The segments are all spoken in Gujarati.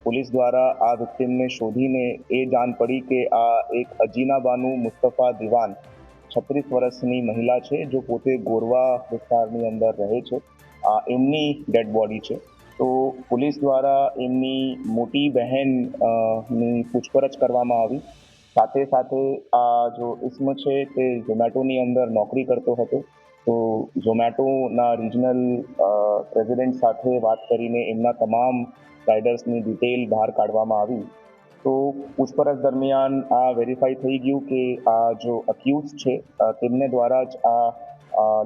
पुलिस द्वारा आ विक्टिम ने शोधीने ए जान पड़ी के आ एक अजीना बानू मुस्तफा दीवान 36 વર્ષની મહિલા છે जो પોતે ગોરવા વિસ્તારની અંદર રહે છે। આ એમની ડેડ બોડી છે। તો પોલીસ દ્વારા એમની મોટી બહેન ની પૂછપરછ કરવામાં આવી। સાથે સાથે આ જો ઇસ્મ છે તે ઝોમેટોની અંદર નોકરી કરતો હતો। તો ઝોમેટોના રિજનલ પ્રેસિડેન્ટ સાથે વાત કરીને એમના તમામ રાઇડર્સની ડિટેલ બહાર કાઢવામાં આવી। તો પૂછપરછ દરમિયાન આ વેરીફાઈ થઈ ગયું કે આ જો અક્યુઝ છે તેમને દ્વારા જ આ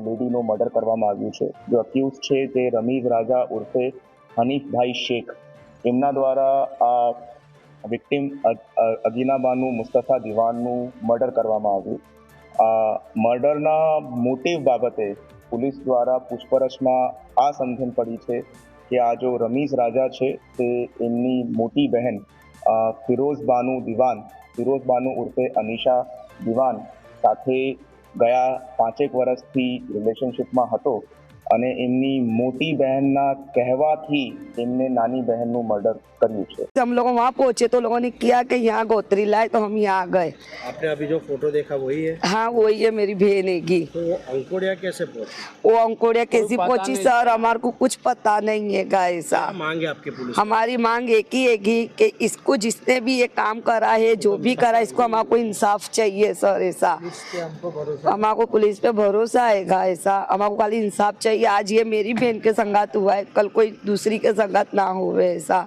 લેડીનું મર્ડર કરવામાં આવ્યું છે। જો અક્યુઝ છે તે રમીઝ રાજા ઉર્ફે હનીફભાઈ શેખ એમના દ્વારા આ વિક્ટિમ અગીના બાનુ મુસ્તફા દીવાનનું મર્ડર કરવામાં આવ્યું। મર્ડરના મોટિવ બાબતે પોલીસ દ્વારા પૂછપરછમાં આ સમજણ પડી છે કે આ જો રમીઝ રાજા છે તે એમની મોટી બહેન ફિરોઝ બાનુ ઉર્ફે અનિશા દીવાન સાથે ગયા 5 વર્ષથી રિલેશનશિપમાં હતો અને એમની મોટી બહેનના કહેવાથી એમને નાની બહેનનું મર્ડર કર્યું છે। हम लोग वहाँ पहुँचे तो लोगों ने किया कि यहाँ गोत्री लाए तो हम यहाँ गए। आपने अभी जो फोटो देखा वही है? हाँ वही है मेरी बहन की। तो वो अंकोड़िया कैसे पहुंची? वो अंकोड़िया कैसी पहुंची सर हमारे को कुछ पता नहीं है ऐसा। मांगे आपके पुलिस? हमारी मांग एक ही है कि इसको जिसने भी ये काम करा है जो भी करा इसको हमारे को इंसाफ चाहिए सर। ऐसा हमारे को पुलिस पे भरोसा है ऐसा हमारे को खाली इंसाफ चाहिए। आज ये मेरी बहन के संगात हुआ है कल कोई दूसरी के संगात ना हो ऐसा।